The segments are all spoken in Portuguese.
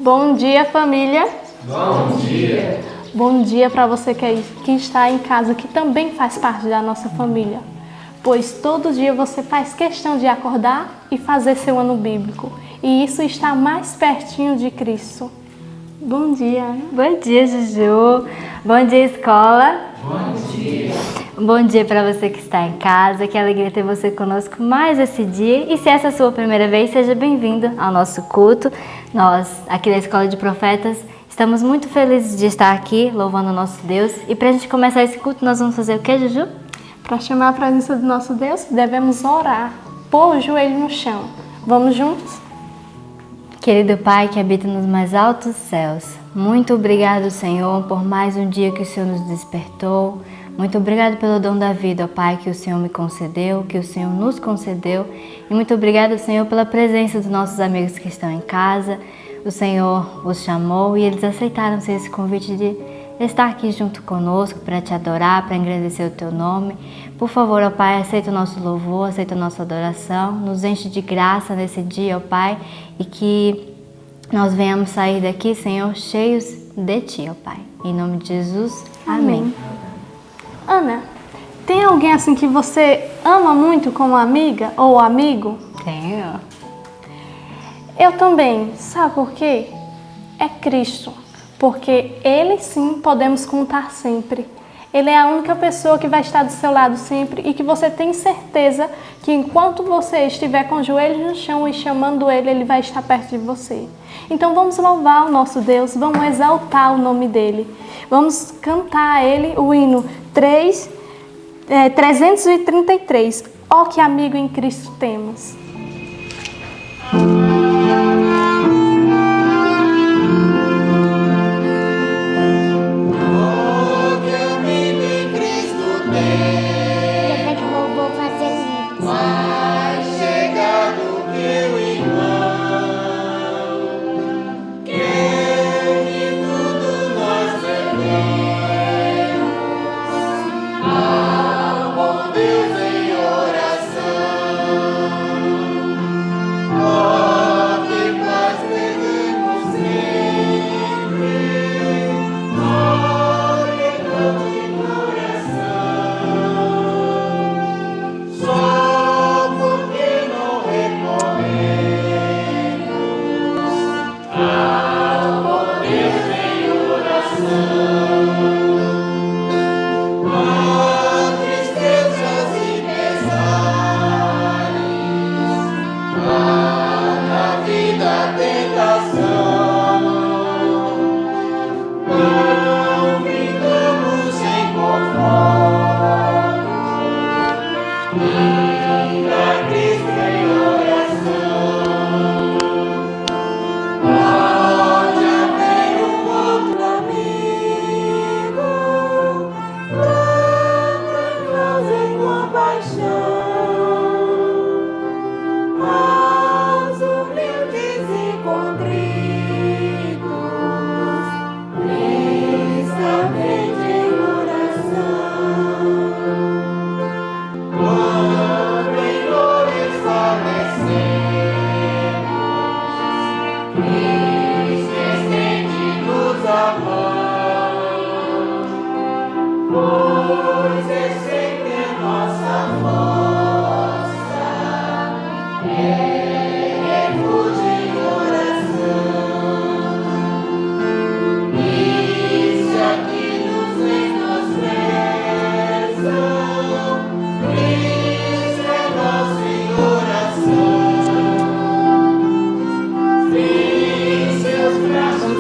Bom dia, família. Bom dia. Bom dia para você que está em casa, que também faz parte da nossa família. Pois todo dia você faz questão de acordar e fazer seu ano bíblico. E isso está mais pertinho de Cristo. Bom dia. Bom dia, Juju. Bom dia, escola. Bom dia. Bom dia para você que está em casa. Que alegria ter você conosco mais esse dia. E se essa é a sua primeira vez, seja bem-vindo ao nosso culto. Nós, aqui da Escola de Profetas, estamos muito felizes de estar aqui, louvando o nosso Deus. E para a gente começar esse culto, nós vamos fazer o que, Juju? Para chamar a presença do nosso Deus, devemos orar, pôr o joelho no chão. Vamos juntos? Querido Pai que habita nos mais altos céus, muito obrigado, Senhor, por mais um dia que o Senhor nos despertou. Muito obrigado pelo dom da vida, ó Pai, que o Senhor me concedeu, que o Senhor nos concedeu. E muito obrigado, Senhor, pela presença dos nossos amigos que estão em casa. O Senhor os chamou e eles aceitaram ser esse convite de estar aqui junto conosco para te adorar, para engrandecer o teu nome. Por favor, ó Pai, aceita o nosso louvor, aceita a nossa adoração. Nos enche de graça nesse dia, ó Pai, e que nós venhamos sair daqui, Senhor, cheios de Ti, ó Pai. Em nome de Jesus, amém. Ana, tem alguém assim que você ama muito como amiga ou amigo? Tenho. Eu também. Sabe por quê? É Cristo. Porque Ele sim podemos contar sempre. Ele é a única pessoa que vai estar do seu lado sempre e que você tem certeza que enquanto você estiver com os joelhos no chão e chamando Ele, Ele vai estar perto de você. Então vamos louvar o nosso Deus, vamos exaltar o nome dEle. Vamos cantar a Ele o hino 333. Ó que amigo em Cristo temos.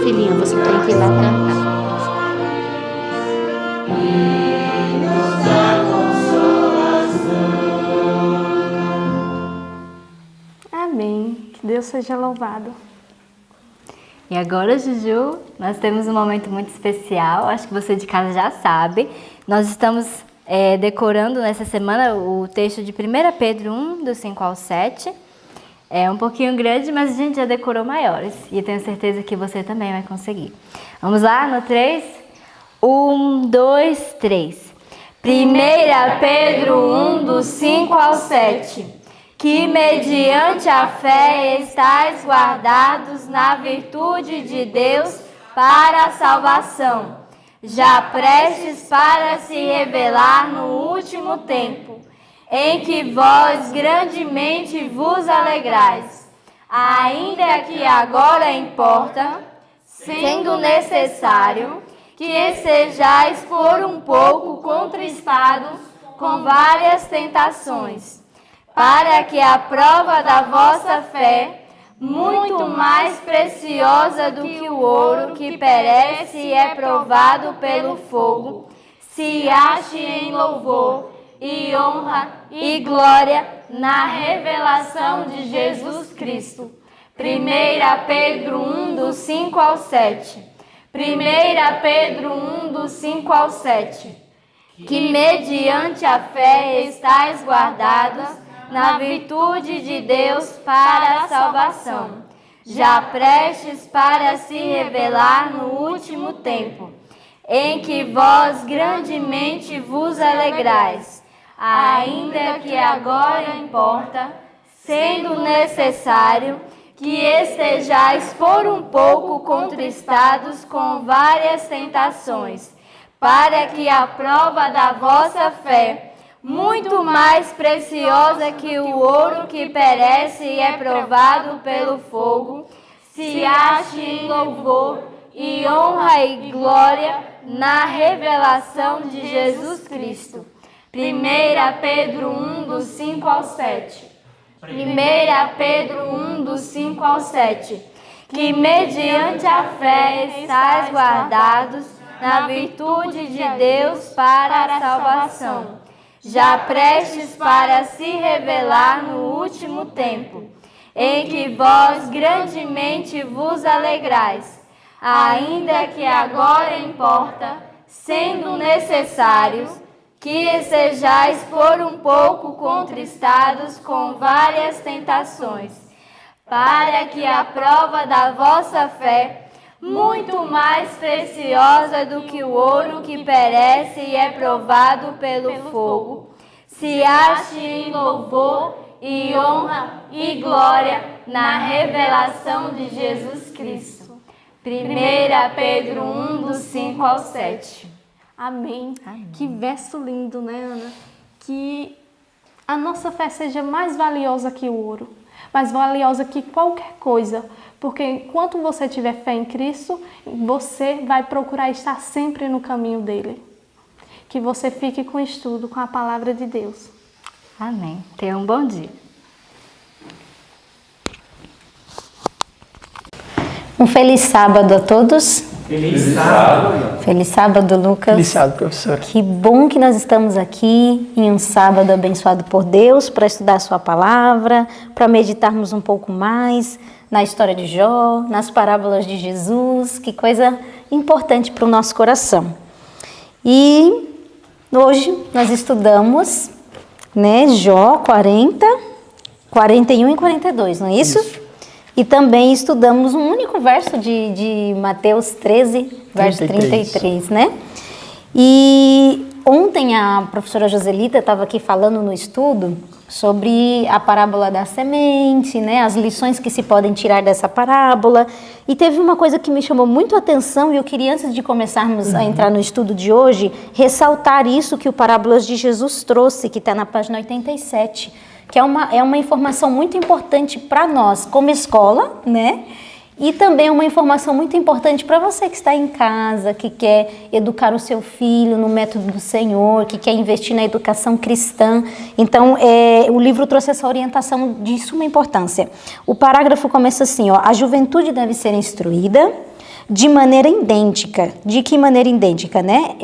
Filhinha, você tem que ir lá cantar. Amém. Que Deus seja louvado. E agora, Juju, nós temos um momento muito especial. Acho que você de casa já sabe. Nós estamos decorando nessa semana o texto de 1 Pedro 1, do 5 ao 7. É um pouquinho grande, mas a gente já decorou maiores. E eu tenho certeza que você também vai conseguir. Vamos lá no 3? 1, 2, 3. 1 Pedro 1, do 5 ao 7. que mediante a fé estáis guardados na virtude de Deus para a salvação, já prestes para se revelar no último tempo, em que vós grandemente vos alegrais, ainda que agora importa, sendo necessário, que estejais por um pouco contristados com várias tentações, para que a prova da vossa fé, muito mais preciosa do que o ouro que perece e é provado pelo fogo, se ache em louvor e honra e glória na revelação de Jesus Cristo. 1 Pedro 1, do 5 ao 7. 1 Pedro 1, do 5 ao 7. Que mediante a fé estáis guardados na virtude de Deus para a salvação, já prestes para se revelar no último tempo, em que vós grandemente vos alegrais, ainda que agora importa, sendo necessário, que estejais por um pouco contristados com várias tentações, para que a prova da vossa fé, muito mais preciosa que o ouro que perece e é provado pelo fogo, se ache em louvor e honra e glória na revelação de Jesus Cristo. 1 Pedro 1, do 5 ao 7. 1 Pedro 1, do 5 ao 7. Que mediante a fé estáis guardados na virtude de Deus para a salvação, já prestes para se revelar no último tempo, em que vós grandemente vos alegrais, ainda que agora importa, sendo necessários, que estejais por um pouco contristados com várias tentações, para que a prova da vossa fé, muito mais preciosa do que o ouro que perece e é provado pelo fogo, se ache em louvor e honra e glória na revelação de Jesus Cristo. 1 Pedro 1, do 5 ao 7. Amém. Que verso lindo, né, Ana? Que a nossa fé seja mais valiosa que o ouro, mais valiosa que qualquer coisa, porque enquanto você tiver fé em Cristo, você vai procurar estar sempre no caminho dele. Que você fique com o estudo, com a palavra de Deus. Amém. Tenha um bom dia. Um feliz sábado a todos. Feliz sábado. Feliz sábado, Lucas. Feliz sábado, professora. Que bom que nós estamos aqui em um sábado abençoado por Deus para estudar a sua palavra, para meditarmos um pouco mais na história de Jó, nas parábolas de Jesus. Que coisa importante para o nosso coração. E hoje nós estudamos, né, Jó 40, 41 e 42, não é isso? Isso. E também estudamos um único verso de Mateus 13, verso 33, né? E ontem a professora Joselita estava aqui falando no estudo sobre a parábola da semente, né? As lições que se podem tirar dessa parábola. E teve uma coisa que me chamou muito a atenção e eu queria, antes de começarmos a entrar no estudo de hoje, ressaltar isso que o Parábolas de Jesus trouxe, que está na página 87. Que é uma informação muito importante para nós como escola, né? E também uma informação muito importante para você que está em casa, que quer educar o seu filho no método do Senhor, que quer investir na educação cristã. Então, o livro trouxe essa orientação de suma importância. O parágrafo começa assim, ó: a juventude deve ser instruída de maneira idêntica. De que maneira idêntica, né?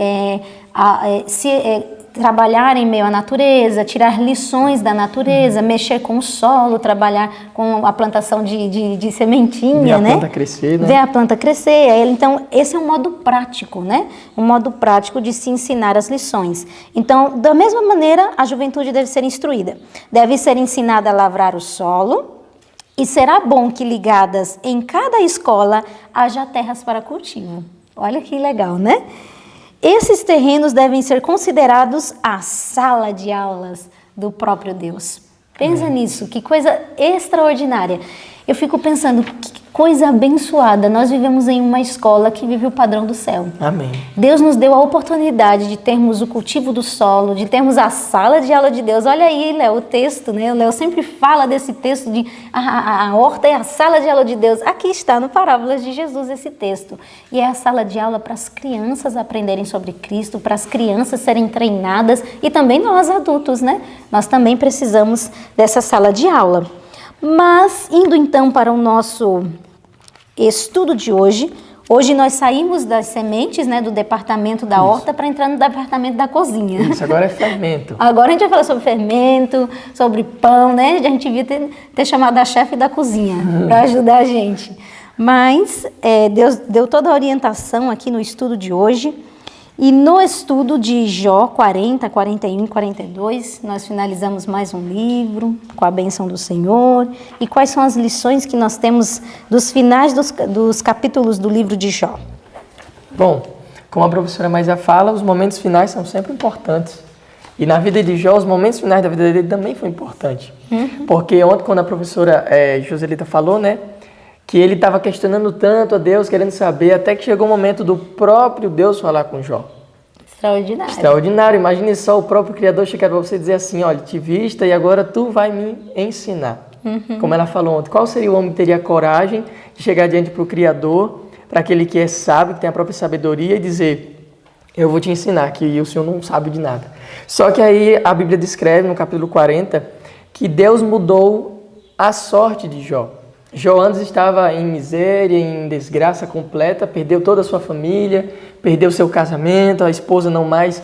Trabalhar em meio à natureza, tirar lições da natureza, mexer com o solo, trabalhar com a plantação de sementinha, Ver a né? planta crescer, né? Ver a planta crescer. Então, esse é um modo prático, né? Um modo prático de se ensinar as lições. Então, da mesma maneira, a juventude deve ser instruída. Deve ser ensinada a lavrar o solo e será bom que ligadas em cada escola haja terras para cultivo. Olha que legal, né? Esses terrenos devem ser considerados a sala de aulas do próprio Deus. Pensa nisso, que coisa extraordinária. Eu fico pensando, que coisa abençoada. Nós vivemos em uma escola que vive o padrão do céu. Amém. Deus nos deu a oportunidade de termos o cultivo do solo, de termos a sala de aula de Deus. Olha aí, Léo, o texto, né? O Léo sempre fala desse texto de a horta é a sala de aula de Deus. Aqui está, no Parábolas de Jesus, esse texto. E é a sala de aula para as crianças aprenderem sobre Cristo, para as crianças serem treinadas e também nós adultos, né? Nós também precisamos dessa sala de aula. Mas, indo então para o nosso estudo de hoje, hoje nós saímos das sementes, né, do departamento da horta para entrar no departamento da cozinha. Isso, agora é fermento. Agora a gente vai falar sobre fermento, sobre pão, né? A gente devia ter chamado a chefe da cozinha para ajudar a gente. Mas Deus deu toda a orientação aqui no estudo de hoje. E no estudo de Jó 40, 41 e 42, nós finalizamos mais um livro com a bênção do Senhor. E quais são as lições que nós temos dos finais dos capítulos do livro de Jó? Bom, como a professora Maisa fala, os momentos finais são sempre importantes. E na vida de Jó, os momentos finais da vida dele também foi importante. Porque ontem, quando a professora Joselita falou, né, que ele estava questionando tanto a Deus, querendo saber, até que chegou o momento do próprio Deus falar com Jó. Extraordinário. Extraordinário. Imagine só o próprio Criador chegar para você e dizer assim, olha, te vista e agora tu vai me ensinar. Como ela falou ontem, qual seria o homem que teria coragem de chegar diante para o Criador, para aquele que é sábio, que tem a própria sabedoria e dizer, eu vou te ensinar, que o Senhor não sabe de nada. Só que aí a Bíblia descreve no capítulo 40 que Deus mudou a sorte de Jó. Jó antes estava em miséria, em desgraça completa, perdeu toda a sua família, perdeu seu casamento, a esposa não mais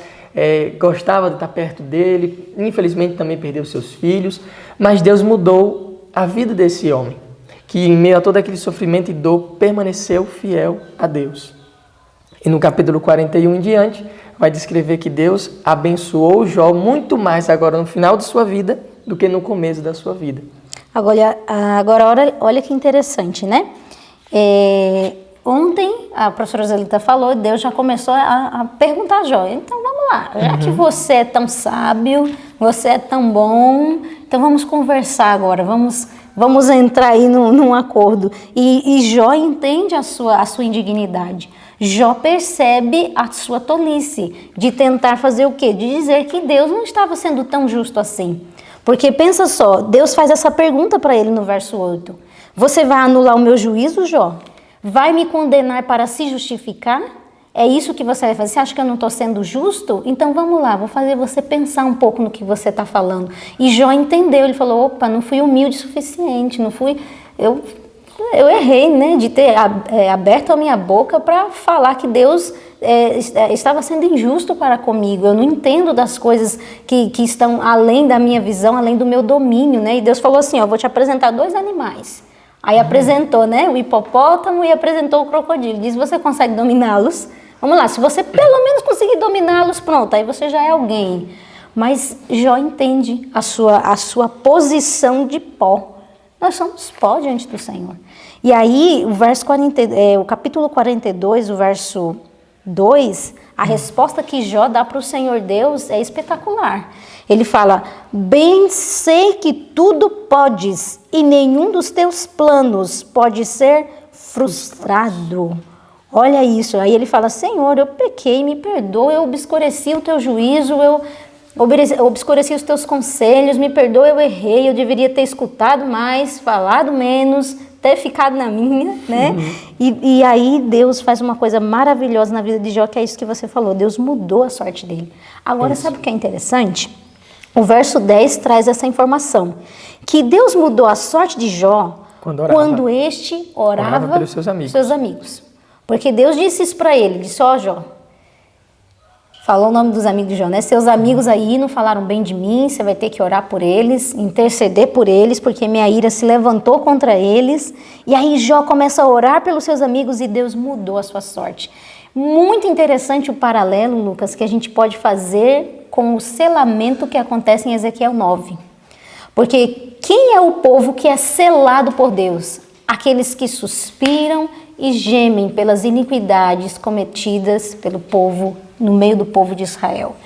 gostava de estar perto dele, infelizmente também perdeu seus filhos, mas Deus mudou a vida desse homem, que em meio a todo aquele sofrimento e dor, permaneceu fiel a Deus. E no capítulo 41 em diante, vai descrever que Deus abençoou Jó muito mais agora no final de sua vida do que no começo da sua vida. Agora olha que interessante, né? Ontem, a professora Zelita falou, Deus já começou a perguntar a Jó. Então, vamos lá. Já que você é tão sábio, você é tão bom, então vamos conversar agora. Vamos entrar aí num acordo. E Jó entende a sua indignidade. Jó percebe a sua tolice de tentar fazer o quê? De dizer que Deus não estava sendo tão justo assim. Porque pensa só, Deus faz essa pergunta para ele no verso 8. Você vai anular o meu juízo, Jó? Vai me condenar para se justificar? É isso que você vai fazer? Você acha que eu não estou sendo justo? Então vamos lá, vou fazer você pensar um pouco no que você está falando. E Jó entendeu, ele falou, opa, não fui humilde o suficiente, não fui... Eu errei, né, de ter aberto a minha boca para falar que Deus estava sendo injusto para comigo. Eu não entendo das coisas que estão além da minha visão, além do meu domínio, né? E Deus falou assim, ó, vou te apresentar 2 animais. Aí apresentou, né, o hipopótamo e apresentou o crocodilo. Diz, você consegue dominá-los? Vamos lá, se você pelo menos conseguir dominá-los, pronto, aí você já é alguém. Mas Jó entende a sua posição de pó. Nós somos pó diante do Senhor. E aí, o capítulo 42, o verso 2, a resposta que Jó dá para o Senhor Deus é espetacular. Ele fala, bem sei que tudo podes e nenhum dos teus planos pode ser frustrado. Olha isso. Aí ele fala, Senhor, eu pequei, me perdoa, eu obscureci o teu juízo, eu obscureci os teus conselhos, me perdoa, eu errei, eu deveria ter escutado mais, falado menos, ter ficado na minha, né? E aí Deus faz uma coisa maravilhosa na vida de Jó, que é isso que você falou, Deus mudou a sorte dele. Agora, sabe o que é interessante? O verso 10 traz essa informação, que Deus mudou a sorte de Jó quando este orava pelos seus amigos. Porque Deus disse isso para ele, disse, ó Jó, falou o nome dos amigos de Jó, né? Seus amigos aí não falaram bem de mim, você vai ter que orar por eles, interceder por eles, porque minha ira se levantou contra eles. E aí Jó começa a orar pelos seus amigos e Deus mudou a sua sorte. Muito interessante o paralelo, Lucas, que a gente pode fazer com o selamento que acontece em Ezequiel 9. Porque quem é o povo que é selado por Deus? Aqueles que suspiram e gemem pelas iniquidades cometidas pelo povo, no meio do povo de Israel.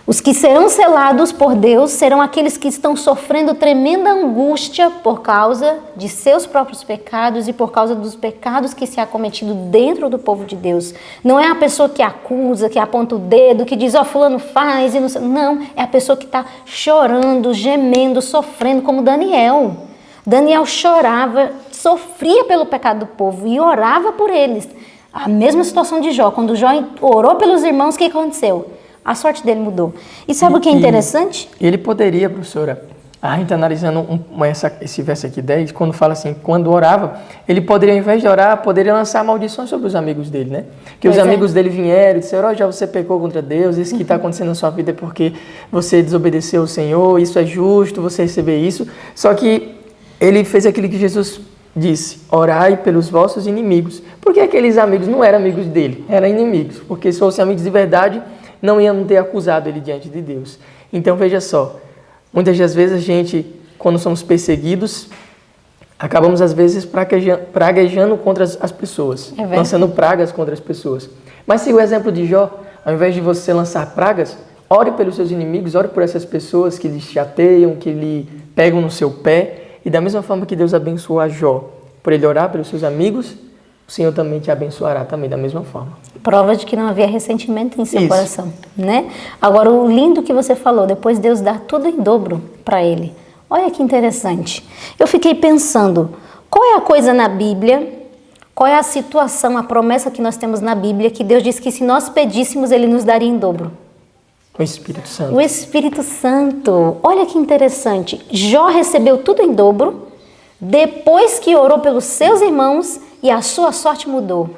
Os que serão selados por Deus serão aqueles que estão sofrendo tremenda angústia por causa de seus próprios pecados e por causa dos pecados que se há cometido dentro do povo de Deus. Não é a pessoa que acusa, que aponta o dedo, que diz, fulano faz e não sei. Não, é a pessoa que está chorando, gemendo, sofrendo, como Daniel. Daniel chorava, sofria pelo pecado do povo e orava por eles. A mesma situação de Jó. Quando Jó orou pelos irmãos, o que aconteceu? A sorte dele mudou. E sabe o que é interessante? Ele poderia, professora, a gente analisando esse verso aqui 10, quando fala assim, quando orava, ele poderia, ao invés de orar, poderia lançar maldições sobre os amigos dele, né? Que os amigos dele vieram e disseram, já você pecou contra Deus, isso que está acontecendo na sua vida é porque você desobedeceu ao Senhor, isso é justo, você receber isso. Só que ele fez aquilo que Jesus disse, orai pelos vossos inimigos. Porque aqueles amigos não eram amigos dele, eram inimigos. Porque se fossem amigos de verdade, não iam ter acusado ele diante de Deus. Então, veja só, muitas das vezes a gente, quando somos perseguidos, acabamos às vezes praguejando contra as pessoas, lançando pragas contra as pessoas. Mas siga o exemplo de Jó, ao invés de você lançar pragas, ore pelos seus inimigos, ore por essas pessoas que lhe chateiam, que lhe pegam no seu pé, e da mesma forma que Deus abençoou a Jó, por ele orar pelos seus amigos, o Senhor também te abençoará também da mesma forma. Prova de que não havia ressentimento em seu coração, né? Agora, o lindo que você falou, depois Deus dá tudo em dobro para ele. Olha que interessante. Eu fiquei pensando, qual é a coisa na Bíblia, qual é a situação, a promessa que nós temos na Bíblia, que Deus disse que se nós pedíssemos, Ele nos daria em dobro? O Espírito Santo. O Espírito Santo. Olha que interessante. Jó recebeu tudo em dobro, depois que orou pelos seus irmãos e a sua sorte mudou.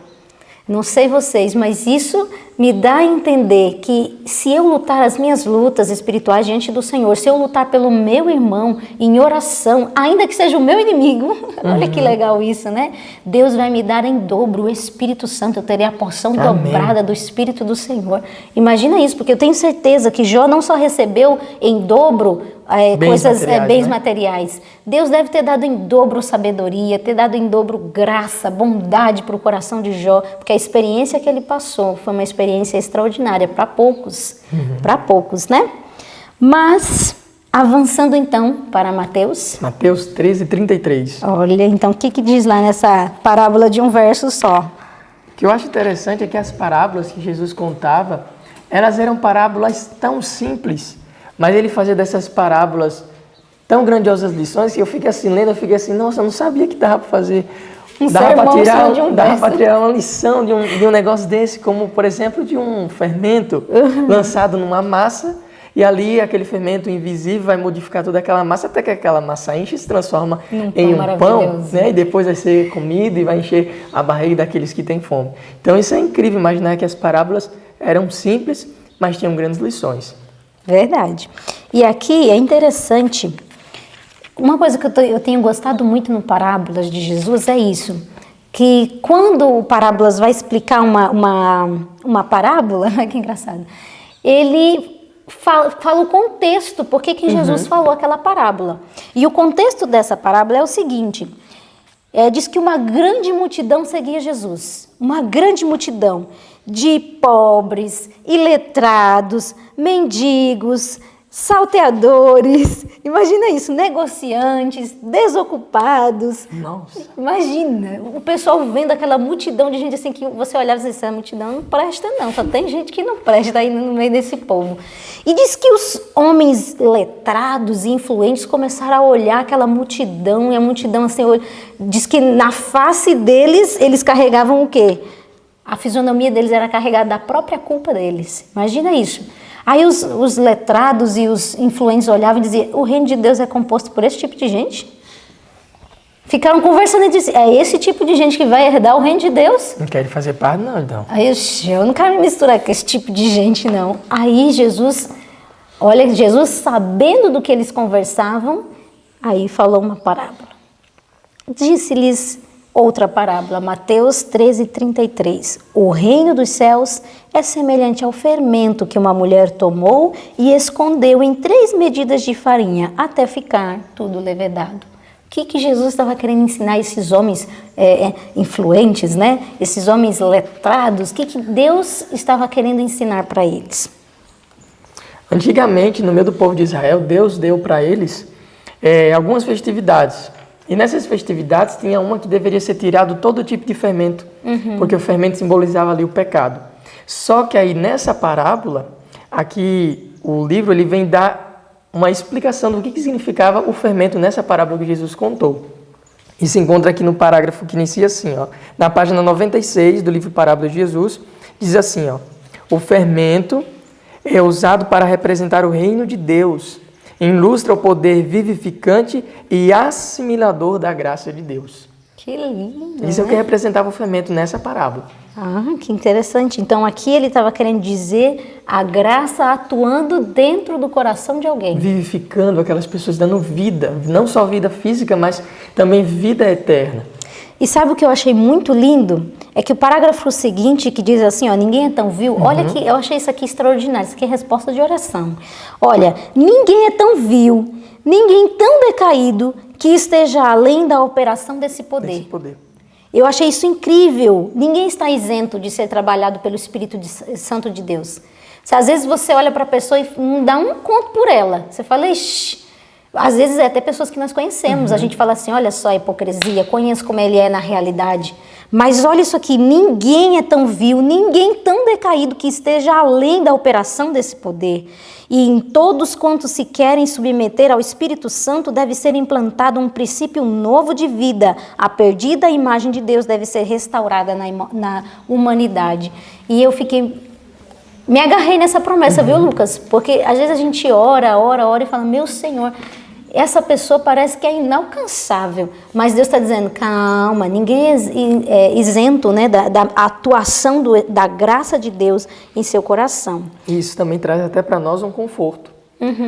Não sei vocês, mas isso me dá a entender que se eu lutar as minhas lutas espirituais diante do Senhor, se eu lutar pelo meu irmão em oração, ainda que seja o meu inimigo, olha que legal isso, né? Deus vai me dar em dobro o Espírito Santo, eu terei a porção dobrada do Espírito do Senhor. Imagina isso, porque eu tenho certeza que Jó não só recebeu em dobro bens materiais. Deus deve ter dado em dobro sabedoria, ter dado em dobro graça, bondade para o coração de Jó, porque a experiência que ele passou foi uma experiência extraordinária para poucos, né? Mas, avançando então para Mateus. Mateus 13:33. Olha, então o que diz lá nessa parábola de um verso só? O que eu acho interessante é que as parábolas que Jesus contava, elas eram parábolas tão simples, mas ele fazia dessas parábolas tão grandiosas lições que eu fiquei assim lendo, eu fiquei assim, nossa, eu não sabia que dava para fazer, dava para tirar uma lição de um negócio desse, como por exemplo de um fermento lançado numa massa, e ali aquele fermento invisível vai modificar toda aquela massa até que aquela massa enche e se transforma em um pão, né? E depois vai ser comido e vai encher a barriga daqueles que têm fome. Então isso é incrível, imaginar que as parábolas eram simples, mas tinham grandes lições. Verdade. E aqui é interessante, uma coisa que eu tenho gostado muito no Parábolas de Jesus é isso, que quando o Parábolas vai explicar uma parábola, que engraçado, ele fala o contexto, por que Jesus falou aquela parábola. E o contexto dessa parábola é o seguinte, diz que uma grande multidão seguia Jesus, uma grande multidão de pobres, iletrados, mendigos, salteadores, imagina isso, negociantes, desocupados. Nossa. Imagina, o pessoal vendo aquela multidão de gente assim que você olhava e dizia, essa multidão não presta não, só tem gente que não presta aí no meio desse povo. E diz que os homens letrados e influentes começaram a olhar aquela multidão, e a multidão assim, diz que na face deles, eles carregavam o quê? A fisionomia deles era carregada da própria culpa deles. Imagina isso. Aí os letrados e os influentes olhavam e diziam, o reino de Deus é composto por esse tipo de gente? Ficaram conversando e diziam, é esse tipo de gente que vai herdar o reino de Deus? Não quer fazer parte não, então. Aí eu não quero me misturar com esse tipo de gente, não. Aí Jesus sabendo do que eles conversavam, aí falou uma parábola. Disse-lhes outra parábola, Mateus 13:33. O reino dos céus é semelhante ao fermento que uma mulher tomou e escondeu em 3 medidas de farinha, até ficar tudo levedado. O que Jesus estava querendo ensinar esses homens influentes, né? Esses homens letrados? O que Deus estava querendo ensinar para eles? Antigamente, no meio do povo de Israel, Deus deu para eles algumas festividades. E nessas festividades tinha uma que deveria ser tirado todo tipo de fermento, porque o fermento simbolizava ali o pecado. Só que aí nessa parábola, aqui o livro ele vem dar uma explicação do que significava o fermento nessa parábola que Jesus contou. E se encontra aqui no parágrafo que inicia assim, ó, na página 96 do livro Parábolas de Jesus, diz assim, ó, o fermento é usado para representar o reino de Deus, ilustra o poder vivificante e assimilador da graça de Deus. Que lindo! Isso é o que representava o fermento nessa parábola. Ah, que interessante. Então aqui ele estava querendo dizer a graça atuando dentro do coração de alguém. Vivificando aquelas pessoas, dando vida, não só vida física, mas também vida eterna. E sabe o que eu achei muito lindo? É que o parágrafo seguinte, que diz assim, ó, ninguém é tão vil, olha que eu achei isso aqui extraordinário, isso aqui é resposta de oração. Olha, ninguém é tão vil, ninguém tão decaído que esteja além da operação desse poder. Eu achei isso incrível. Ninguém está isento de ser trabalhado pelo Espírito Santo de Deus. Se às vezes você olha para a pessoa e não dá um conto por ela, você fala, ixi, às vezes é até pessoas que nós conhecemos, a gente fala assim, olha só a hipocrisia, conheço como ele é na realidade. Mas olha isso aqui, ninguém é tão vil, ninguém tão decaído que esteja além da operação desse poder. E em todos quantos se querem submeter ao Espírito Santo deve ser implantado um princípio novo de vida. A perdida imagem de Deus deve ser restaurada na humanidade. E eu me agarrei nessa promessa, viu, Lucas? Porque às vezes a gente ora e fala, meu Senhor, essa pessoa parece que é inalcançável, mas Deus está dizendo, calma, ninguém é isento, né, da atuação da graça de Deus em seu coração. Isso também traz até para nós um conforto,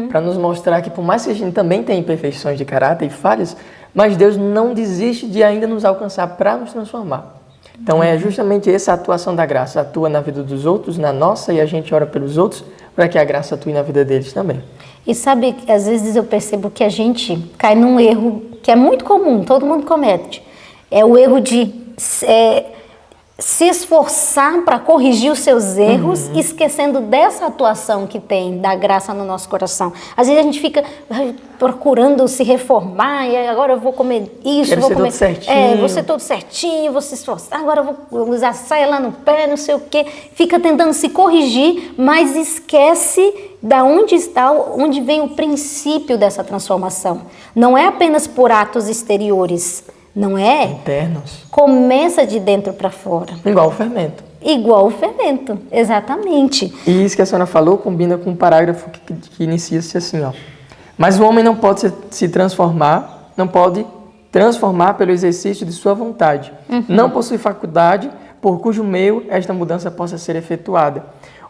para nos mostrar que por mais que a gente também tenha imperfeições de caráter e falhas, mas Deus não desiste de ainda nos alcançar para nos transformar. Então é justamente essa atuação da graça, atua na vida dos outros, na nossa, e a gente ora pelos outros, para que a graça atue na vida deles também. E sabe, às vezes eu percebo que a gente cai num erro que é muito comum, todo mundo comete. É o erro de se esforçar para corrigir os seus erros, esquecendo dessa atuação que tem, da graça no nosso coração. Às vezes a gente fica procurando se reformar, e agora eu vou comer isso, Quero vou ser comer... todo certinho. vou ser todo certinho, vou se esforçar, agora eu vou usar saia lá no pé, não sei o quê. Fica tentando se corrigir, mas esquece da onde vem o princípio dessa transformação. Não é apenas por atos exteriores, não é? Internos. Começa de dentro para fora. Igual o fermento. Igual o fermento, exatamente. E isso que a senhora falou combina com um parágrafo que inicia-se assim, ó. Mas o homem não pode não pode transformar pelo exercício de sua vontade. Não possui faculdade por cujo meio esta mudança possa ser efetuada.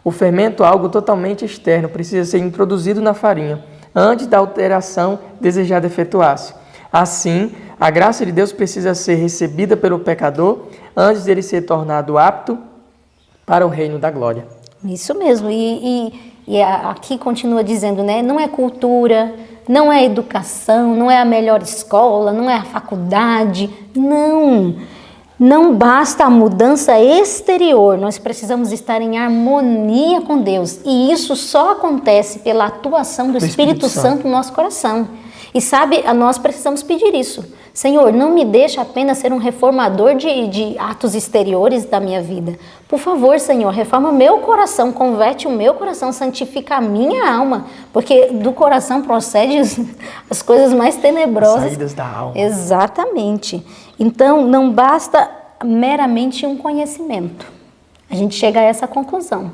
O fermento é algo totalmente externo, precisa ser introduzido na farinha, antes da alteração desejada efetuar-se. Assim, a graça de Deus precisa ser recebida pelo pecador, antes de ele ser tornado apto para o reino da glória. Isso mesmo, e aqui continua dizendo, né? Não é cultura, não é educação, não é a melhor escola, não é a faculdade, não. Não basta a mudança exterior, nós precisamos estar em harmonia com Deus. E isso só acontece pela atuação do Espírito Santo no nosso coração. E sabe, nós precisamos pedir isso. Senhor, não me deixa apenas ser um reformador de atos exteriores da minha vida. Por favor, Senhor, reforma meu coração, converte o meu coração, santifica a minha alma. Porque do coração procedem as coisas mais tenebrosas. As saídas da alma. Exatamente. Então, não basta meramente um conhecimento. A gente chega a essa conclusão.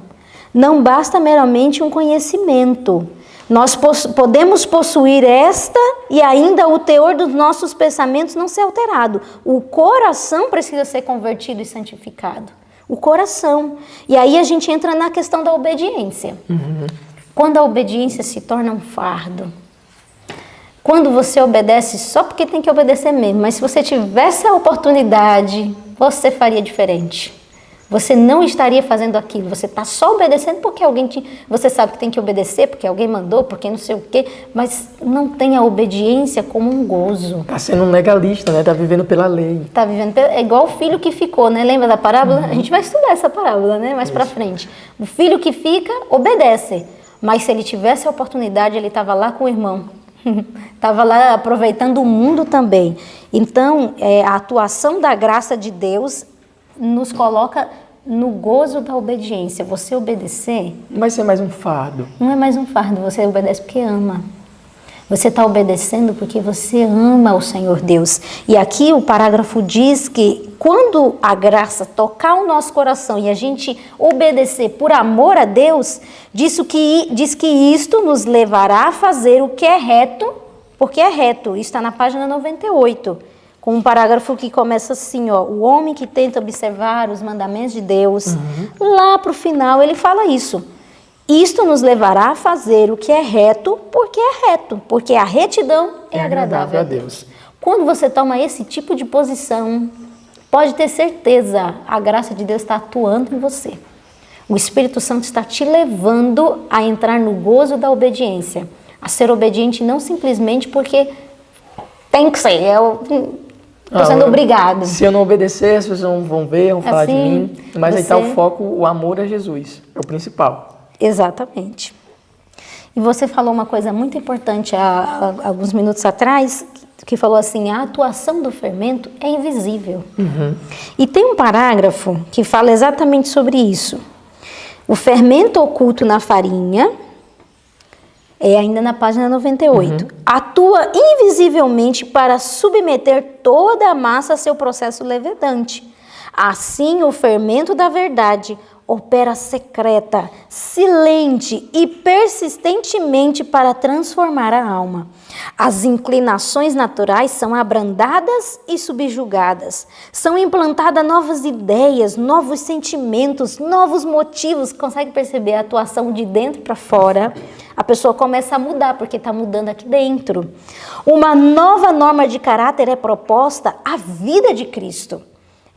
Não basta meramente um conhecimento. Nós podemos possuir esta e ainda o teor dos nossos pensamentos não ser alterado. O coração precisa ser convertido e santificado. O coração. E aí a gente entra na questão da obediência. Quando a obediência se torna um fardo. Quando você obedece só porque tem que obedecer mesmo. Mas se você tivesse a oportunidade, você faria diferente. Você não estaria fazendo aquilo, você está só obedecendo porque você sabe que tem que obedecer, porque alguém mandou, porque não sei o quê, mas não tem a obediência como um gozo. Está sendo um legalista, né? Está vivendo pela lei. Está vivendo, é igual o filho que ficou, né? Lembra da parábola? A gente vai estudar essa parábola, né? Mais para frente. O filho que fica, obedece. mas se ele tivesse a oportunidade, ele estava lá com o irmão. Estava lá aproveitando o mundo também. Então, a atuação da graça de Deus nos coloca no gozo da obediência. Você obedecer... Não vai ser mais um fardo. Não é mais um fardo, você obedece porque ama. Você está obedecendo porque você ama o Senhor Deus. E aqui o parágrafo diz que quando a graça tocar o nosso coração e a gente obedecer por amor a Deus, diz que isto nos levará a fazer o que é reto, porque é reto. Isso está na página 98, com um parágrafo que começa assim, ó, o homem que tenta observar os mandamentos de Deus. Lá para o final ele fala isso. Isto nos levará a fazer o que é reto, porque a retidão é agradável a Deus. Quando você toma esse tipo de posição, pode ter certeza, a graça de Deus está atuando em você. O Espírito Santo está te levando a entrar no gozo da obediência, a ser obediente não simplesmente porque tem que ser, estou sendo obrigado. Se eu não obedecer, as pessoas vão ver, vão falar de mim, mas aí está o foco, o amor a Jesus, é o principal. Exatamente. E você falou uma coisa muito importante há alguns minutos atrás, que falou assim, a atuação do fermento é invisível. E tem um parágrafo que fala exatamente sobre isso. O fermento oculto na farinha, ainda na página 98, atua invisivelmente para submeter toda a massa a seu processo levedante. Assim, o fermento da verdade opera secreta, silente e persistentemente para transformar a alma. As inclinações naturais são abrandadas e subjugadas. São implantadas novas ideias, novos sentimentos, novos motivos. Consegue perceber a atuação de dentro para fora? A pessoa começa a mudar, porque está mudando aqui dentro. Uma nova norma de caráter é proposta à vida de Cristo.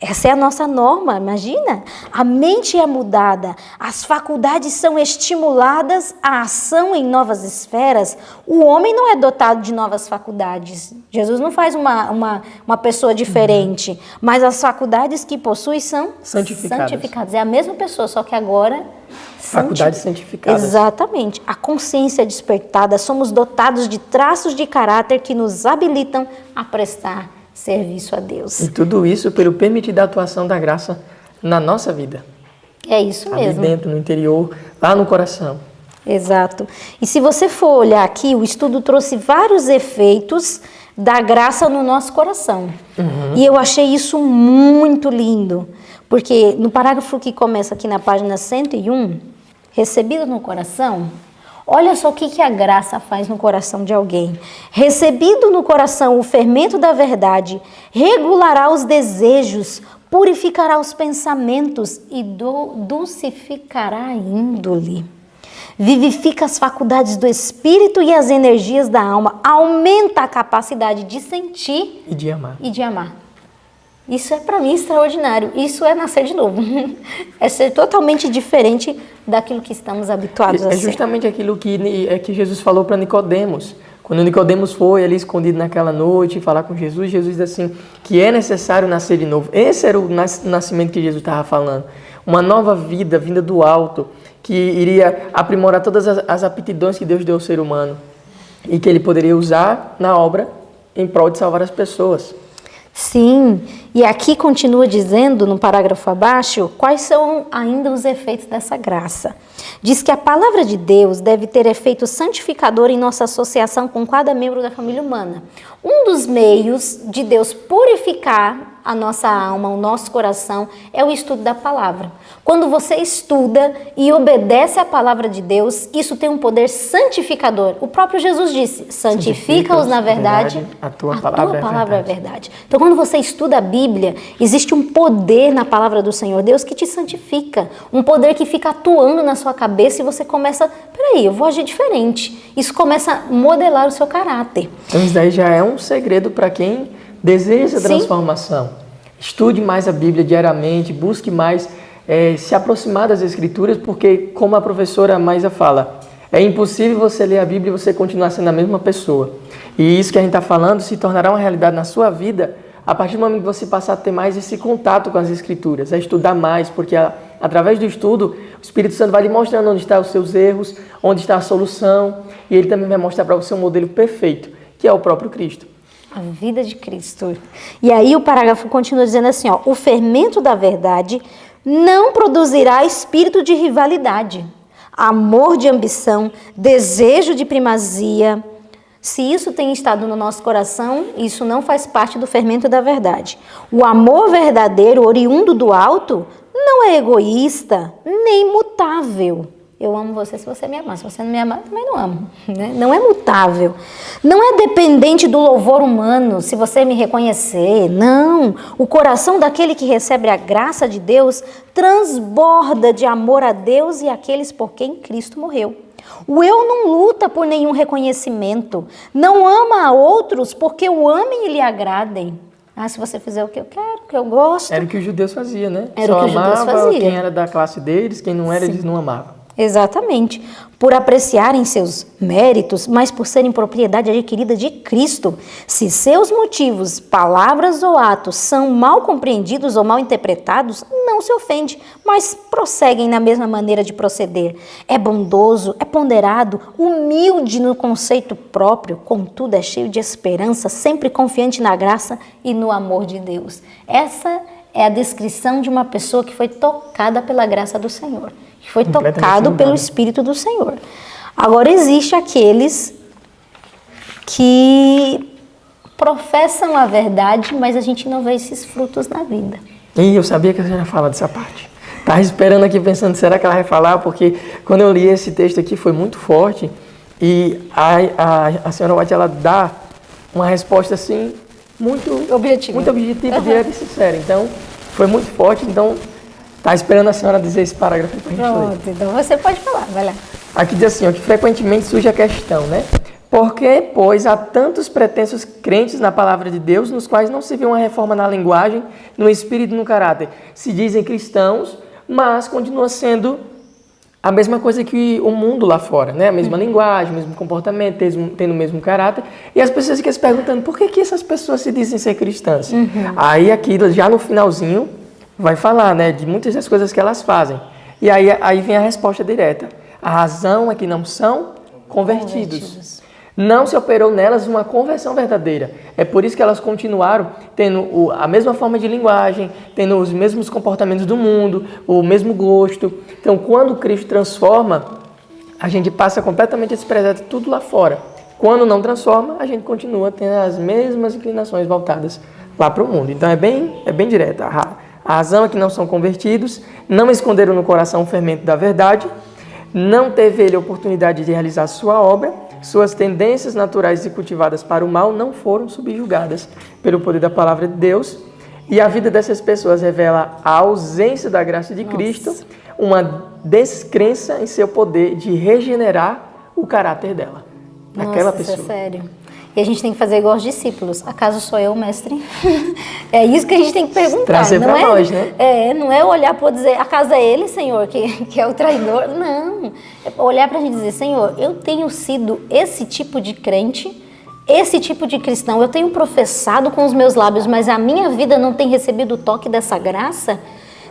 Essa é a nossa norma, imagina? A mente é mudada, as faculdades são estimuladas à ação em novas esferas. O homem não é dotado de novas faculdades. Jesus não faz uma pessoa diferente, mas as faculdades que possui são santificadas. É a mesma pessoa, só que agora... Faculdades santificadas. Exatamente. A consciência despertada, somos dotados de traços de caráter que nos habilitam a prestar serviço a Deus. E tudo isso pelo permitida atuação da graça na nossa vida. É isso mesmo. Ali dentro, no interior, lá no coração. Exato. E se você for olhar aqui, o estudo trouxe vários efeitos da graça no nosso coração. E eu achei isso muito lindo, porque no parágrafo que começa aqui na página 101, recebido no coração... Olha só o que a graça faz no coração de alguém. Recebido no coração o fermento da verdade, regulará os desejos, purificará os pensamentos e dulcificará a índole. Vivifica as faculdades do espírito e as energias da alma. Aumenta a capacidade de sentir e de amar. Isso é para mim extraordinário. Isso é nascer de novo. É ser totalmente diferente daquilo que estamos habituados a ser. É justamente aquilo que Jesus falou para Nicodemos. Quando Nicodemos foi ali escondido naquela noite falar com Jesus, Jesus disse assim, que é necessário nascer de novo. Esse era o nascimento que Jesus estava falando. Uma nova vida, vinda do alto, que iria aprimorar todas as aptidões que Deus deu ao ser humano e que ele poderia usar na obra em prol de salvar as pessoas. Sim, e aqui continua dizendo, no parágrafo abaixo, quais são ainda os efeitos dessa graça. Diz que a palavra de Deus deve ter efeito santificador em nossa associação com cada membro da família humana. Um dos meios de Deus purificar a nossa alma, o nosso coração, é o estudo da palavra. Quando você estuda e obedece à palavra de Deus, isso tem um poder santificador. O próprio Jesus disse, santifica-os na verdade, a tua palavra é verdade. Então, quando você estuda a Bíblia, existe um poder na palavra do Senhor Deus que te santifica. Um poder que fica atuando na sua cabeça e você começa, peraí, eu vou agir diferente. Isso começa a modelar o seu caráter. Então, isso daí já é um segredo para quem deseja transformação. Estude mais a Bíblia diariamente, busque mais se aproximar das Escrituras, porque, como a professora Maisa fala, é impossível você ler a Bíblia e você continuar sendo a mesma pessoa. E isso que a gente está falando se tornará uma realidade na sua vida a partir do momento que você passar a ter mais esse contato com as Escrituras, a estudar mais, porque através do estudo, o Espírito Santo vai lhe mostrando onde estão os seus erros, onde está a solução, e ele também vai mostrar para você um modelo perfeito, que é o próprio Cristo. A vida de Cristo. E aí o parágrafo continua dizendo assim, ó, o fermento da verdade não produzirá espírito de rivalidade, amor de ambição, desejo de primazia. Se isso tem estado no nosso coração, isso não faz parte do fermento da verdade. O amor verdadeiro, oriundo do alto, não é egoísta, nem mutável. Eu amo você se você me amar. Se você não me amar, eu também não amo. Né? Não é mutável. Não é dependente do louvor humano, se você me reconhecer. Não. O coração daquele que recebe a graça de Deus transborda de amor a Deus e àqueles por quem Cristo morreu. O eu não luta por nenhum reconhecimento. Não ama a outros porque o amem e lhe agradem. Ah, se você fizer o que eu quero, o que eu gosto. Era o que os judeus faziam, né? Era o que os judeus faziam. Quem era da classe deles, quem não era, eles não amavam. Exatamente. Por apreciarem seus méritos, mas por serem propriedade adquirida de Cristo. Se seus motivos, palavras ou atos são mal compreendidos ou mal interpretados, não se ofende, mas prosseguem na mesma maneira de proceder. É bondoso, é ponderado, humilde no conceito próprio, contudo é cheio de esperança, sempre confiante na graça e no amor de Deus. Essa é a descrição de uma pessoa que foi tocada pela graça do Senhor. Que foi tocado pelo Espírito do Senhor. Agora, existe aqueles que professam a verdade, mas a gente não vê esses frutos na vida. E eu sabia que a senhora ia falar dessa parte. Estava esperando aqui pensando, será que ela vai falar? Porque quando eu li esse texto aqui foi muito forte e a senhora White, ela dá uma resposta assim, muito objetiva, direta e sincera. Então, foi muito forte, então... Tá esperando a senhora dizer esse parágrafo para a gente ler. Pronto, então você pode falar, vai lá. Aqui diz assim, ó, que frequentemente surge a questão, né? Por que, pois, há tantos pretensos crentes na palavra de Deus, nos quais não se vê uma reforma na linguagem, no espírito e no caráter? Se dizem cristãos, mas continua sendo a mesma coisa que o mundo lá fora, né? A mesma linguagem, o mesmo comportamento, tendo o mesmo caráter. E as pessoas ficam se perguntando, por que essas pessoas se dizem ser cristãs? Aí aqui, já no finalzinho, vai falar, né, de muitas das coisas que elas fazem. E aí vem a resposta direta. A razão é que não são convertidos. Não se operou nelas uma conversão verdadeira. É por isso que elas continuaram tendo a mesma forma de linguagem, tendo os mesmos comportamentos do mundo, o mesmo gosto. Então, quando Cristo transforma, a gente passa completamente a desprezar tudo lá fora. Quando não transforma, a gente continua tendo as mesmas inclinações voltadas lá para o mundo. Então, é bem direto. A razão é que não são convertidos, não esconderam no coração o fermento da verdade, não teve ele a oportunidade de realizar sua obra, suas tendências naturais e cultivadas para o mal não foram subjugadas pelo poder da palavra de Deus, e a vida dessas pessoas revela a ausência da graça de Cristo, uma descrença em seu poder de regenerar o caráter dela, daquela pessoa. Isso é sério. E a gente tem que fazer igual aos discípulos. Acaso sou eu, mestre? É isso que a gente tem que perguntar. Trazer para nós, né? Não é olhar para dizer, acaso é ele, Senhor, que é o traidor? Não. É olhar para a gente dizer, Senhor, eu tenho sido esse tipo de crente, esse tipo de cristão. Eu tenho professado com os meus lábios, mas a minha vida não tem recebido o toque dessa graça.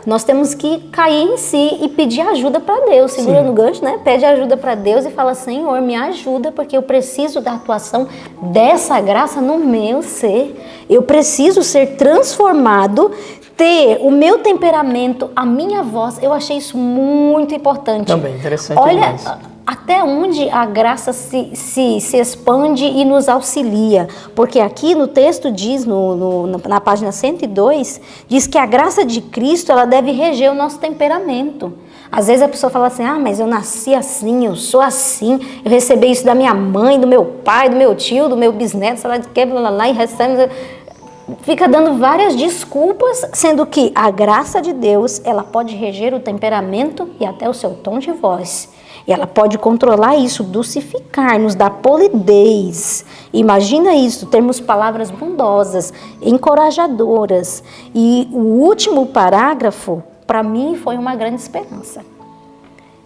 Nós temos que cair em si e pedir ajuda para Deus, segura no gancho, né? Pede ajuda para Deus e fala, Senhor, me ajuda, porque eu preciso da atuação dessa graça no meu ser. Eu preciso ser transformado, ter o meu temperamento, a minha voz. Eu achei isso muito importante. Também, interessante. Olha, demais. Até onde a graça se expande e nos auxilia. Porque aqui no texto diz, na página 102, diz que a graça de Cristo ela deve reger o nosso temperamento. Às vezes a pessoa fala assim, mas eu nasci assim, eu sou assim, eu recebi isso da minha mãe, do meu pai, do meu tio, do meu bisneto, sei lá de que, blá, blá, e recebe... Fica dando várias desculpas, sendo que a graça de Deus, ela pode reger o temperamento e até o seu tom de voz. E ela pode controlar isso, dulcificar, nos dar polidez. Imagina isso, termos palavras bondosas, encorajadoras. E o último parágrafo, para mim, foi uma grande esperança.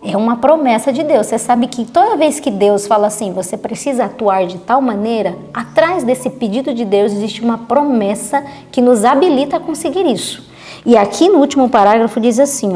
É uma promessa de Deus. Você sabe que toda vez que Deus fala assim, você precisa atuar de tal maneira, atrás desse pedido de Deus existe uma promessa que nos habilita a conseguir isso. E aqui no último parágrafo diz assim,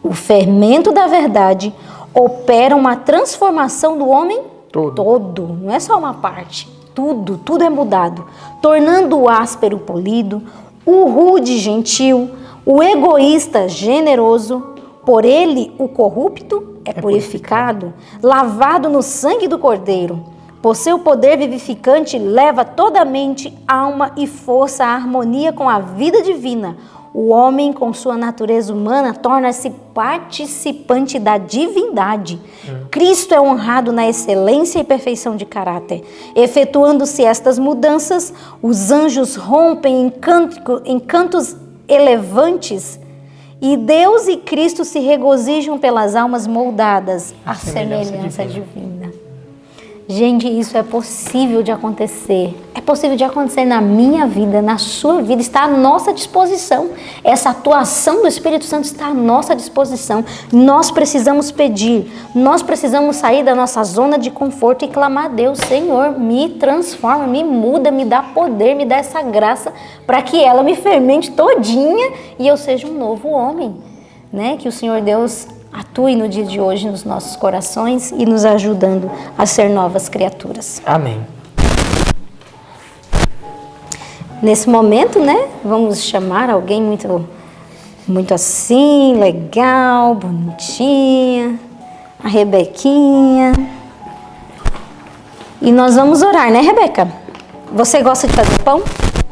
O fermento da verdade opera uma transformação do homem todo. Não é só uma parte. Tudo é mudado. Tornando o áspero polido, o rude gentil, o egoísta generoso. Por ele o corrupto é purificado, lavado no sangue do Cordeiro. Por seu poder vivificante leva toda a mente, alma e força à harmonia com a vida divina. O homem, com sua natureza humana, torna-se participante da divindade. Cristo é honrado na excelência e perfeição de caráter. Efetuando-se estas mudanças, os anjos rompem em cantos elevantes e Deus e Cristo se regozijam pelas almas moldadas à semelhança divina. Gente, isso é possível de acontecer. É possível de acontecer na minha vida, na sua vida. Está à nossa disposição. Essa atuação do Espírito Santo está à nossa disposição. Nós precisamos pedir. Nós precisamos sair da nossa zona de conforto e clamar a Deus: Senhor, me transforma, me muda, me dá poder, me dá essa graça para que ela me fermente todinha e eu seja um novo homem. Né? Que o Senhor Deus atue no dia de hoje nos nossos corações e nos ajudando a ser novas criaturas. Amém. Nesse momento, né, vamos chamar alguém muito assim, legal, bonitinha, a Rebequinha. E nós vamos orar, né, Rebeca? Você gosta de fazer pão?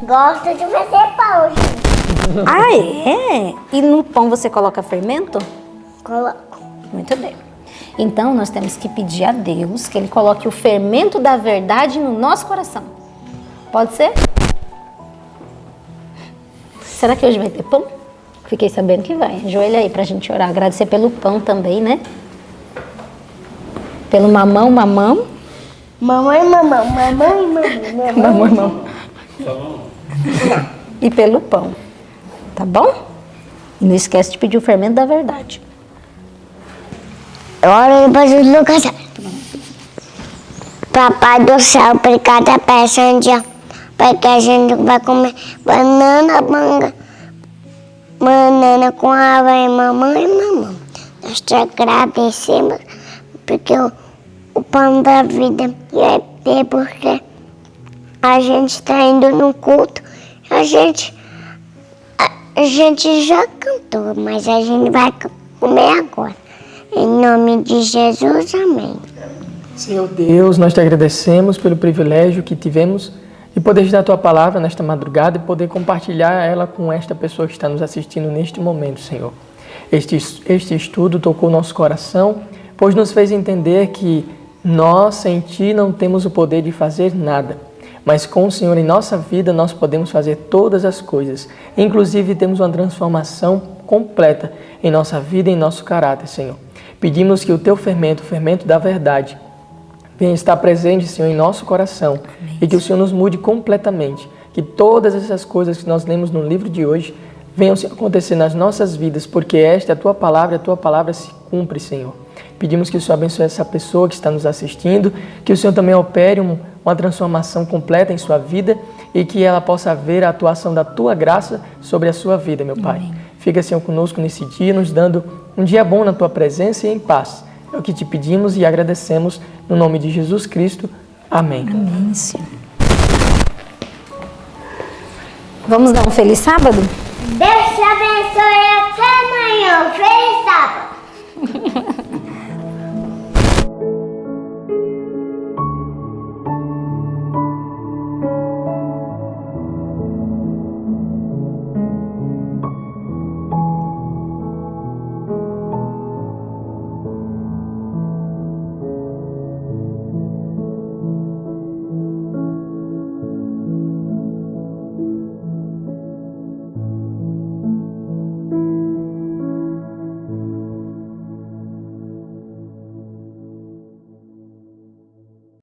Gosto de fazer pão, gente. Ah, é? E no pão você coloca fermento? Coloco. Muito bem. Então, nós temos que pedir a Deus que Ele coloque o fermento da verdade no nosso coração. Pode ser? Será que hoje vai ter pão? Fiquei sabendo que vai. Ajoelha aí pra gente orar. Agradecer pelo pão também, né? Pelo mamão. Mamãe. E pelo pão. Tá bom? E não esquece de pedir o fermento da verdade. Ora para Jesus Lucas. Papai do céu, obrigado a peça um dia. Porque a gente vai comer banana com água e mamãe. Nós te agradecemos porque o pão da vida é ter, porque a gente está indo no culto. A gente já cantou, mas a gente vai comer agora. Em nome de Jesus, amém. Senhor Deus, nós te agradecemos pelo privilégio que tivemos de poder estudar a tua palavra nesta madrugada e poder compartilhar ela com esta pessoa que está nos assistindo neste momento, Senhor. Este estudo tocou nosso coração, pois nos fez entender que nós, sem Ti, não temos o poder de fazer nada. Mas com o Senhor em nossa vida, nós podemos fazer todas as coisas. Inclusive, temos uma transformação completa em nossa vida e em nosso caráter, Senhor. Pedimos que o Teu fermento, o fermento da verdade, venha estar presente, Senhor, em nosso coração. Amém. E que o Senhor nos mude completamente. Que todas essas coisas que nós lemos no livro de hoje venham se acontecer nas nossas vidas, porque esta é a Tua palavra se cumpre, Senhor. Pedimos que o Senhor abençoe essa pessoa que está nos assistindo, que o Senhor também opere uma transformação completa em sua vida e que ela possa ver a atuação da Tua graça sobre a sua vida, meu Pai. Amém. Fica, Senhor, conosco nesse dia, nos dando um dia bom na Tua presença e em paz. É o que te pedimos e agradecemos no nome de Jesus Cristo. Amém. Amém, Senhor. Vamos dar um feliz sábado? Deus te abençoe. Até amanhã. Feliz sábado.